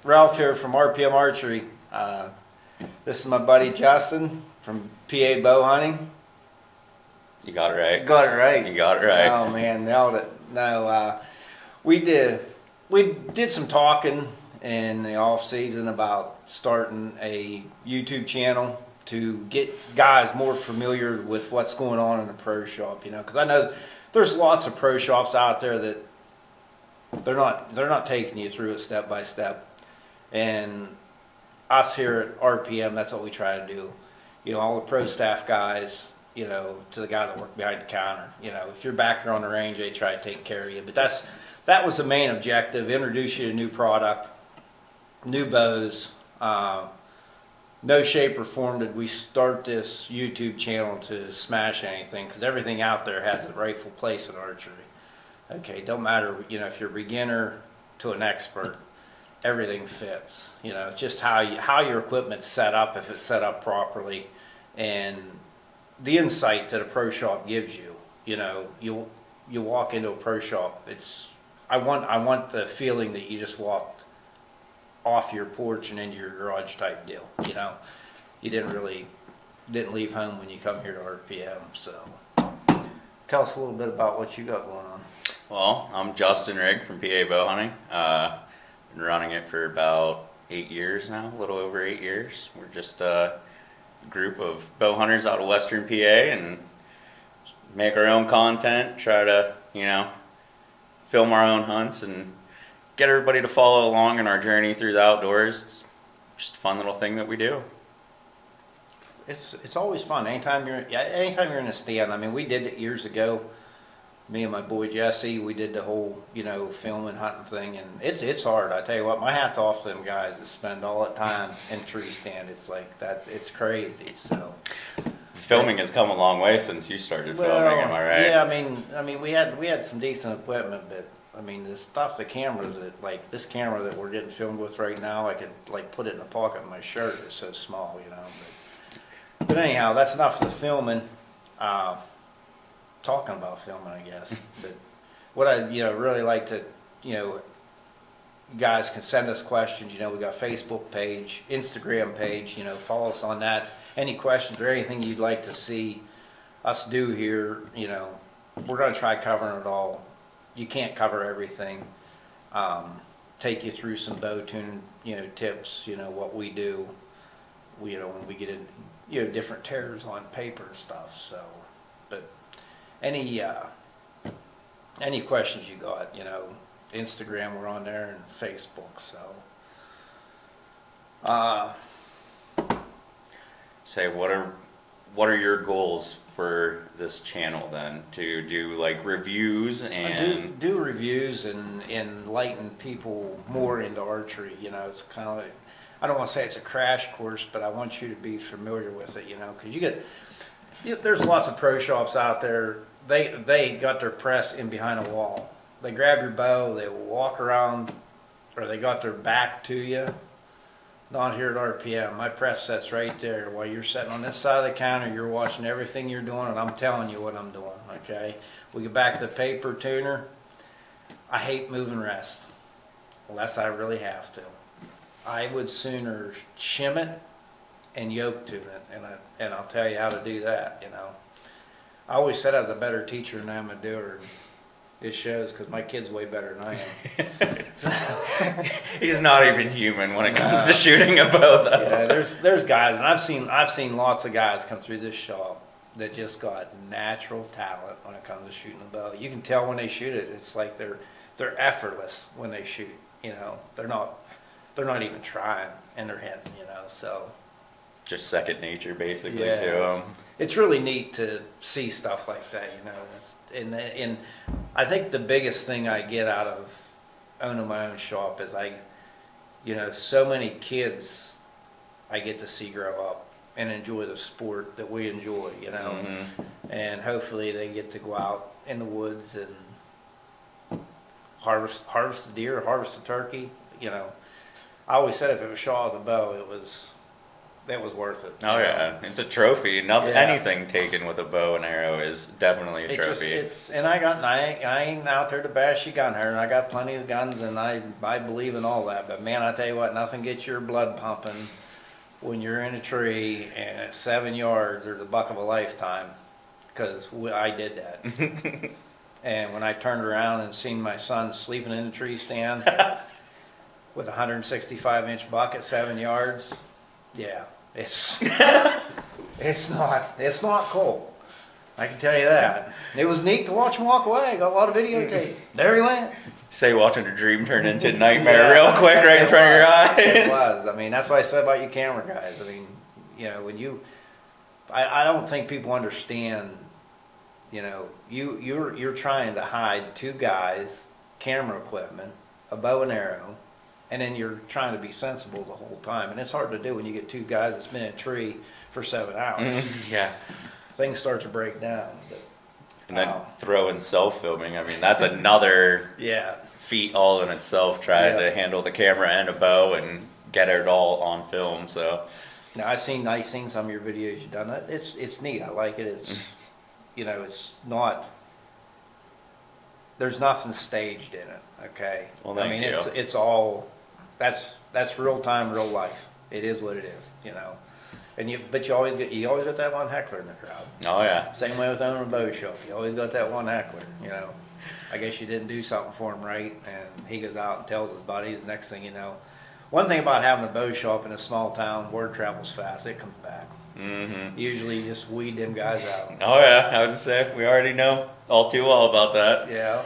Ralph here from RPM Archery. This is my buddy Justin from PA Bow Hunting. You got it right. Got it right. You got it right. Oh man, nailed it. No, we did some talking in the off season about starting a YouTube channel to get guys more familiar with what's going on in the pro shop. You know, because I know there's lots of pro shops out there that they're not taking you through it step by step. And us here at RPM, that's what we try to do. You know, all the pro staff guys, you know, to the guys that work behind the counter. You know, if you're back here on the range, they try to take care of you. But that was the main objective: introduce you to new product, new bows. No shape or form did we start this YouTube channel to smash anything, because everything out there has a rightful place in archery. Okay, don't matter, you know, if you're a beginner to an expert, everything fits. You know, it's just how your equipment's set up, if it's set up properly, and the insight that a pro shop gives you. You know, you walk into a pro shop, I want the feeling that you just walked off your porch and into your garage type deal. You know, you didn't leave home when you come here to RPM. So tell us a little bit about what you got going on. Well, I'm Justin Rigg from PA Bow Hunting. Been running it for about 8 years now, a little over 8 years. We're just a group of bow hunters out of Western PA and make our own content, try to, you know, film our own hunts and get everybody to follow along in our journey through the outdoors. It's just a fun little thing that we do. It's always fun. Anytime you're in a stand. I mean, we did it years ago. Me and my boy Jesse, we did the whole, you know, filming, hunting thing, and it's hard. I tell you what, my hat's off to them guys that spend all that time in tree stand. It's like that. It's crazy. So filming has come a long way since you started filming. Am I right? Yeah, I mean, we had some decent equipment, but I mean, the stuff, the cameras that, like this camera that we're getting filmed with right now, I could like put it in the pocket of my shirt. It's so small, you know. But anyhow, that's enough of the filming. Talking about filming, I guess. But what I really like to, you know, guys can send us questions. You know, we got Facebook page, Instagram page. You know, follow us on that. Any questions or anything you'd like to see us do here, you know, we're going to try covering it all. You can't cover everything. Take you through some bow tuning, you know, tips. You know what we do. You know, when we get in, you know, different tears on paper and stuff. So, but any questions you got, you know, Instagram, we're on there, and Facebook. So, say what are your goals for this channel then? To do like reviews and do reviews and enlighten people more into archery. You know, it's kind of like, I don't want to say it's a crash course, but I want you to be familiar with it. You know, because there's lots of pro shops out there. They got their press in behind a wall. They grab your bow, they walk around, or they got their back to you. Not here at RPM. My press sets right there. While you're sitting on this side of the counter, you're watching everything you're doing, and I'm telling you what I'm doing, okay? We get back to the paper tuner. I hate moving rest, unless I really have to. I would sooner shim it and yoke tune it, and I'll tell you how to do that, you know. I always said I was a better teacher than I'm a doer. It shows, because my kid's way better than I am. He's not even human when it comes to shooting a bow, though. Yeah, there's guys, and I've seen lots of guys come through this shop that just got natural talent when it comes to shooting a bow. You can tell when they shoot it. It's like they're effortless when they shoot. You know, they're not even trying, and they're hitting. You know, so just second nature, basically, to them. It's really neat to see stuff like that, you know. And I think the biggest thing I get out of owning my own shop is you know, so many kids I get to see grow up and enjoy the sport that we enjoy, you know. Mm-hmm. And hopefully they get to go out in the woods and harvest the deer, harvest the turkey, you know. I always said if it was shot with a bow, it was that was worth it. Oh yeah, it's a trophy. Nothing, Yeah. anything taken with a bow and arrow is definitely a trophy. And I ain't out there to bash your gun hunter. I got plenty of guns, and I believe in all that. But man, I tell you what, nothing gets your blood pumping when you're in a tree and at 7 yards, there's a buck of a lifetime. Because I did that. And when I turned around and seen my son sleeping in the tree stand with a 165-inch buck at 7 yards, yeah, it's not cool. I can tell you that. It was neat to watch him walk away. Got a lot of videotape. There he went. Say watching a dream turn into a nightmare real quick right in front of your eyes. It was. I mean, that's what I said about you camera guys. I mean, you know, when you, I don't think people understand. You know, you're trying to hide 2 guys, camera equipment, a bow and arrow, and then you're trying to be sensible the whole time. And it's hard to do when you get 2 guys that's been in a tree for 7 hours. Yeah. Things start to break down. But, and then throw in self-filming. I mean, that's another feat all in itself, trying to handle the camera and a bow and get it all on film. So now I've seen some of your videos you've done. It's neat. I like it. It's you know, it's not. There's nothing staged in it. Okay. Well, I mean, it's all. That's real time, real life. It is what it is. You know. And but you always got that one heckler in the crowd. Oh yeah. Same way with owning a bow shop. You always got that one heckler. You know. I guess you didn't do something for him right, and he goes out and tells his buddies. The next thing you know, one thing about having a bow shop in a small town, word travels fast. It comes back. Mm-hmm. Usually, you just weed them guys out. Oh yeah, I was gonna say we already know all too well about that. Yeah.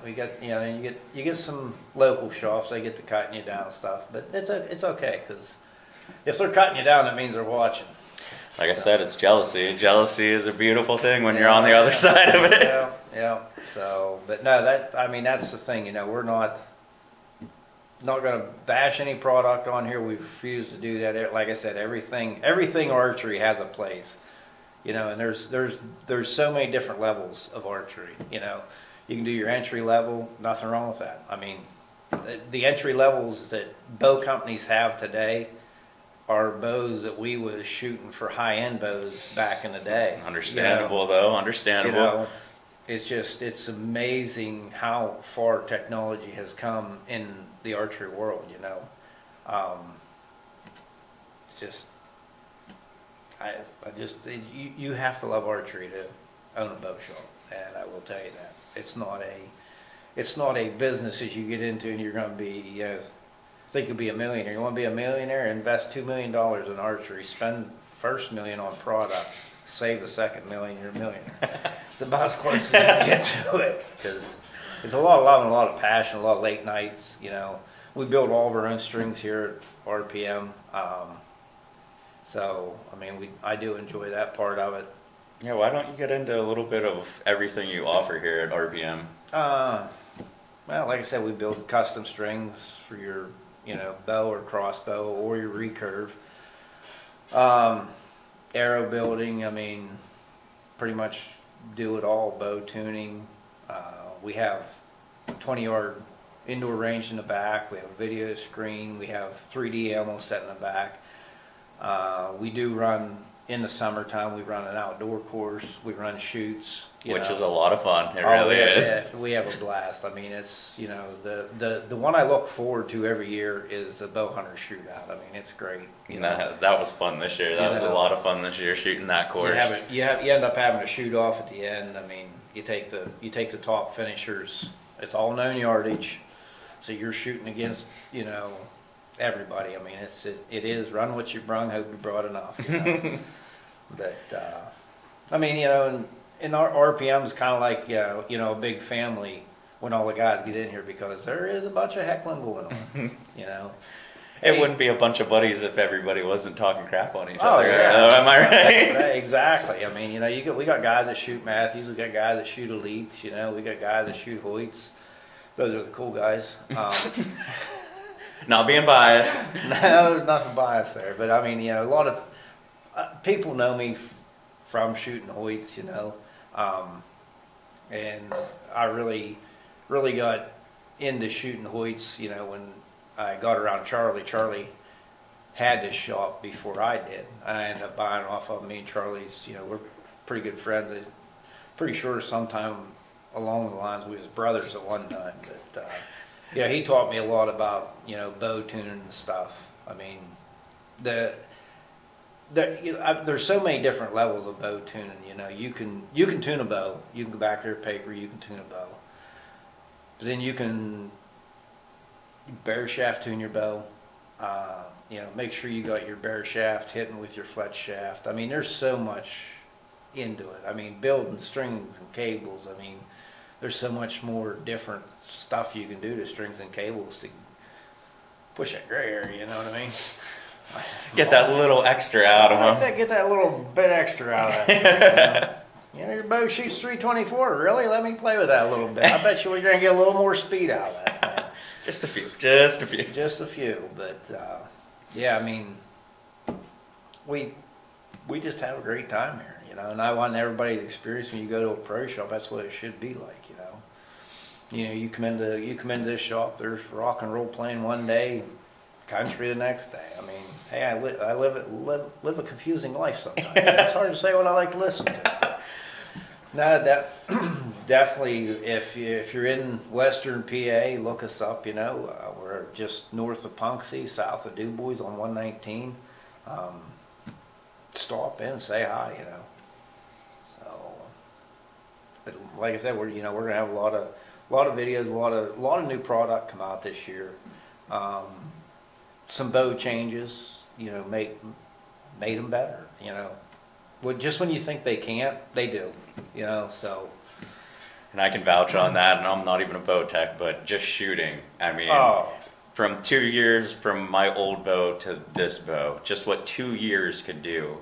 We got you get some local shops. They get to cutting you down and stuff, but it's okay because if they're cutting you down, that means they're watching. Like I said, it's jealousy. Jealousy is a beautiful thing when you're on the other side of it. Yeah. So, but no, that's the thing. You know, we're not going to bash any product on here. We refuse to do that. Like I said, everything archery has a place. You know, and there's so many different levels of archery. You know, you can do your entry level. Nothing wrong with that. I mean, the entry levels that bow companies have today are bows that we was shooting for high-end bows back in the day. Understandable, though. Understandable. You know, it's amazing how far technology has come in the archery world. You know, it's just you have to love archery to own a bow shop, and I will tell you that it's not a business as you get into and you're going to be think you'll be a millionaire. You want to be a millionaire? Invest $2 million in archery. Spend first $1 million on product. Save the second $1 million. You're a millionaire. It's about as close as you can get to it because it's a lot of love and a lot of passion, a lot of late nights. You know, we build all of our own strings here at RPM. So I mean, I do enjoy that part of it. Yeah, why don't you get into a little bit of everything you offer here at RPM? Well, like I said, we build custom strings for your bow or crossbow or your recurve. Arrow building, I mean, pretty much do it all. Bow tuning. We have a 20-yard indoor range in the back. We have a video screen. We have 3D ammo set in the back. We do run in the summertime. We run an outdoor course. We run shoots, which is a lot of fun. It really is. Yeah, we have a blast. I mean, it's the one I look forward to every year is the bow hunter shootout. I mean, it's great. That was fun this year. That was a lot of fun this year shooting that course. You end up having a shoot off at the end. I mean, you take the top finishers. It's all known yardage, so you're shooting against everybody. I mean, it is run what you brung, hope you brought enough. But I mean, in our RPM's kind of like a big family when all the guys get in here because there is a bunch of heckling going on. It wouldn't be a bunch of buddies if everybody wasn't talking crap on each other. Yeah. Am I right? Right? Exactly. I mean, we got guys that shoot Matthews, we got guys that shoot Elites, we got guys that shoot Hoyts. Those are the cool guys. Not being biased. No, there's nothing biased there. But I mean, a lot of people know me from shooting Hoyts, and I really got into shooting Hoyts, when I got around Charlie. Charlie had this shop before I did. I ended up buying off of me and Charlie's. You know, we're pretty good friends. Pretty sure sometime along the lines we was brothers at one time. But yeah, he taught me a lot about, you know, bow tuning and stuff. I mean, there's so many different levels of bow tuning. You know, you can tune a bow. You can go back to your paper. You can tune a bow. But then you can bare shaft tune your bow. You know, make sure you got your bare shaft hitting with your fletch shaft. I mean, there's so much into it. I mean, building strings and cables. I mean, there's so much more different stuff you can do to strings and cables to push that gray area. You know what I mean? Get that little extra out of them. Get that little bit extra out of it. You know, your bow shoots 324. Really? Let me play with that a little bit. I bet you we're going to get a little more speed out of that, man. Just a few. Just a few. Just a few. But, yeah, I mean, we just have a great time here, you know. And I want everybody's experience when you go to a pro shop. That's what it should be like, you know. You know, you come into this shop, there's rock and roll playing one day, country the next day. I mean, hey, I live a confusing life sometimes. It's hard to say what I like to listen to. No, that definitely. If you're in Western PA, look us up. You know, we're just north of Punxsutawney, south of DuBois on 119. Stop in, say hi. You know. So, but like I said, we're gonna have a lot of videos, a lot of new product come out this year. Some bow changes, you know, made them better, you know. Just when you think they can't, they do, you know, so. And I can vouch on that, and I'm not even a bow tech, but just shooting. I mean, from 2 years from my old bow to this bow, just what 2 years could do,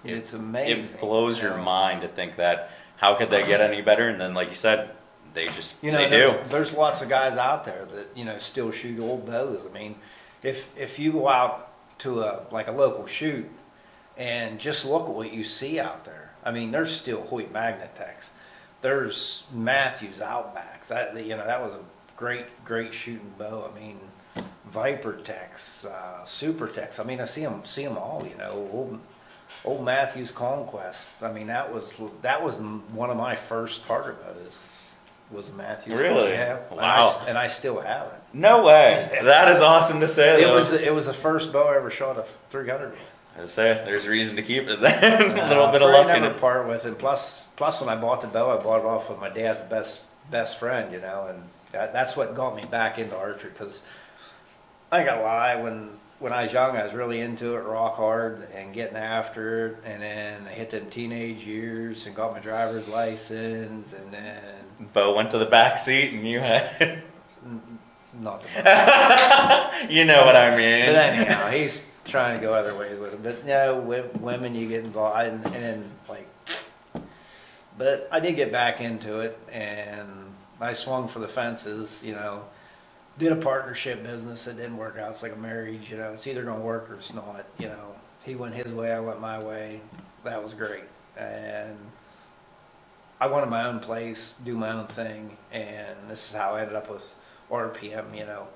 it's amazing. It blows your mind to think that, how could they get any better? And then, like you said, they just, you know, they do. There's lots of guys out there that, you know, still shoot old bows. I mean, if you go out to a local shoot and just look at what you see out there, I mean, there's still Hoyt Magnetechs, there's Matthews Outbacks. That, you know, that was a great shooting bow. I mean, Viper Techs, Super Techs. I mean, I see them all. You know, old Matthews Conquest. I mean, that was one of my first target bows. Was Matthews. Really? Yeah. Wow. And I still have it. No way. That is awesome to say, though. It was the first bow I ever shot a 300 with. I say, there's a reason to keep it then. A little bit of luck in it. Part with it. Plus, when I bought the bow, I bought it off of my dad's best friend, you know, and that's what got me back into archery. Because I ain't gonna lie, when I was young, I was really into it, rock hard, and getting after it. And then I hit them teenage years and got my driver's license, and then Bo went to the back seat, and you had not the you know what I mean. But anyhow, he's trying to go other ways with it. But you know, with women, you get involved, and then but I did get back into it, and I swung for the fences. You know, did a partnership business. It didn't work out. It's like a marriage. You know, it's either going to work or it's not. You know, he went his way, I went my way. That was great, and I wanted my own place, do my own thing, and this is how I ended up with RPM. You know,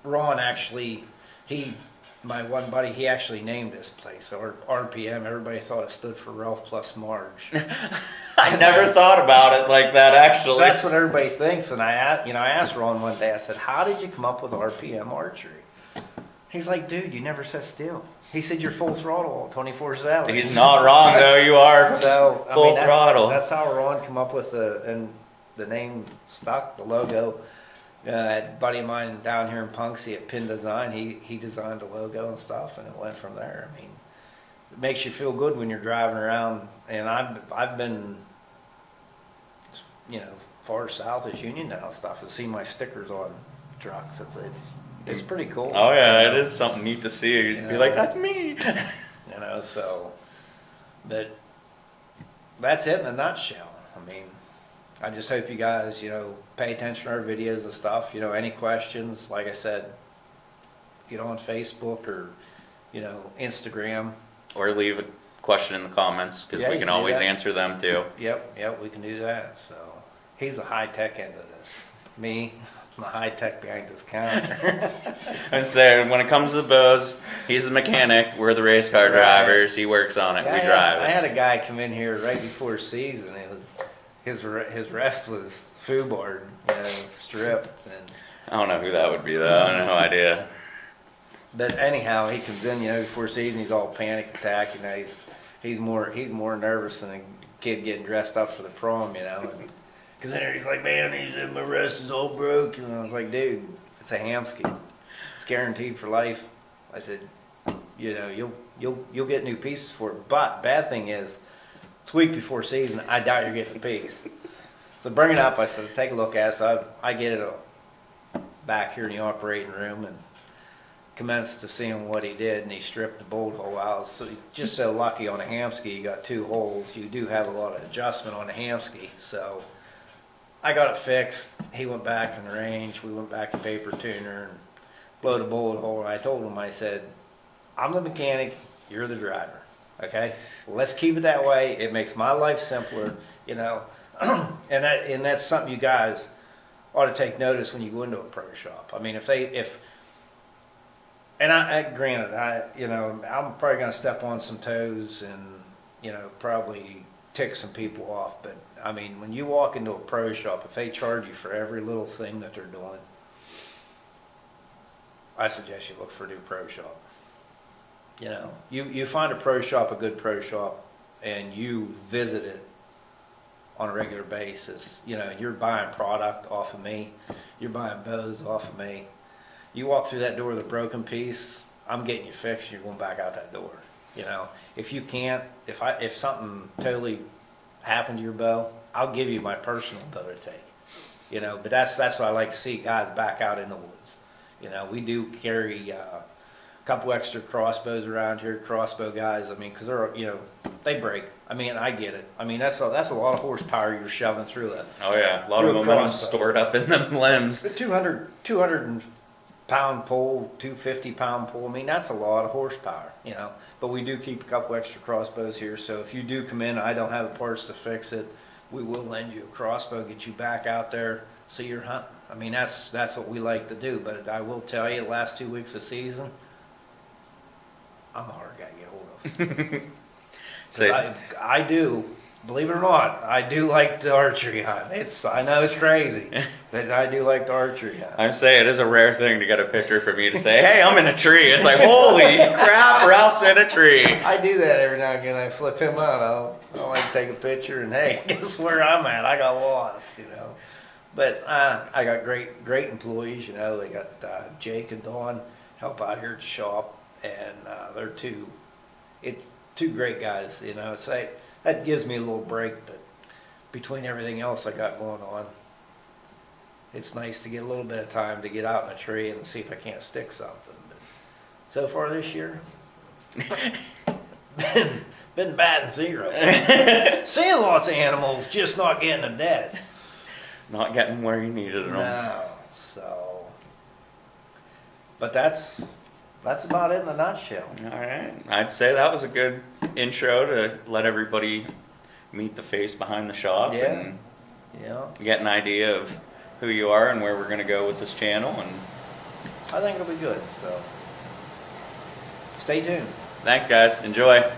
Ron actually, my one buddy, he actually named this place, or RPM. Everybody thought it stood for Ralph plus Marge. I never thought about it like that, actually. That's what everybody thinks. And I asked Ron one day, I said, how did you come up with RPM Archery? He's like, dude, you never sit still. He said, you're full throttle 24/7. He's not wrong, though. You are full throttle. That's how Ron come up with the name stuck, the logo. A buddy of mine down here in Punxsutawney at Pin Design, he designed the logo and stuff, and it went from there. I mean, it makes you feel good when you're driving around. And I've been, you know, far south as Union now and stuff, and see my stickers on trucks. It's pretty cool. Oh yeah, it is something neat to see. You'd be like, that's me. You know, so, but that's it in a nutshell. I mean, I just hope you guys, you know, pay attention to our videos and stuff. You know, any questions, like I said, get on Facebook or, you know, Instagram. Or leave a question in the comments, because we can always answer them too. Yep, we can do that. So he's the high tech end of this. Me, I'm a high tech behind this counter. I'm saying, when it comes to the bows, he's the mechanic. We're the race car drivers. He works on it. Yeah, we drive it. I had a guy come in here right before season. It was his rest was fooboard, stripped, and I don't know who that would be though. I have no idea. But anyhow, he comes in, before season. He's all panic attack. He's more nervous than a kid getting dressed up for the prom, Because then he's like, man, my rest is all broke. And I was like, dude, it's a Hamski. It's guaranteed for life. I said, you'll get new pieces for it. But bad thing is, it's a week before season. I doubt you're getting a piece. So bring it up. I said, take a look at it. So I get it back here in the operating room and commenced to seeing what he did, and he stripped the bolt hole out. So just so lucky on a Hamski, you got 2 holes. You do have a lot of adjustment on a Hamski. So I got it fixed. He went back in the range. We went back to paper tuner and blow the bullet hole. And I told him, I said, I'm the mechanic, you're the driver. Okay? Well, let's keep it that way. It makes my life simpler, and that's something you guys ought to take notice when you go into a pro shop. I mean, granted, I'm probably going to step on some toes and, probably tick some people off. But, I mean, when you walk into a pro shop, if they charge you for every little thing that they're doing, I suggest you look for a new pro shop. You find a pro shop, a good pro shop, and you visit it on a regular basis. You're buying product off of me. You're buying bows off of me. You walk through that door with a broken piece, I'm getting you fixed. You're going back out that door. If you can't, if something totally happened to your bow, I'll give you my personal bow to take. But that's what I like to see, guys back out in the woods. We do carry a couple extra crossbows around here, crossbow guys. I mean, because they're they break. I mean, I get it. I mean, that's a lot of horsepower you're shoving through it. Oh yeah, a lot of momentum stored up in them limbs. The 200 pound pull, 250 pound pull. I mean, that's a lot of horsepower, But we do keep a couple extra crossbows here, so if you do come in, I don't have the parts to fix it, we will lend you a crossbow, get you back out there, so you're hunting. I mean, that's what we like to do. But I will tell you, the last 2 weeks of season, I'm a hard guy to get hold of. I do, believe it or not, I do like the archery hunt. I know it's crazy, but I do like the archery hunt. I say it is a rare thing to get a picture from you to say, hey, I'm in a tree. It's like, holy crap, Ralph's in a tree. I do that every now and again. I flip him out. I like to take a picture and, hey, guess where I'm at? I got lost, But I got great employees, They got Jake and Dawn help out here at the shop, and they're two great guys, So that gives me a little break, but between everything else I got going on, it's nice to get a little bit of time to get out in a tree and see if I can't stick something. But so far this year, been batting 0. Seeing lots of animals, just not getting them dead. Not getting where you needed them. No, so. But that's about it in a nutshell. All right. I'd say that was a good intro to let everybody meet the face behind the shop and get an idea of who you are and where we're going to go with this channel. And I think it'll be good, so stay tuned. Thanks, guys. Enjoy.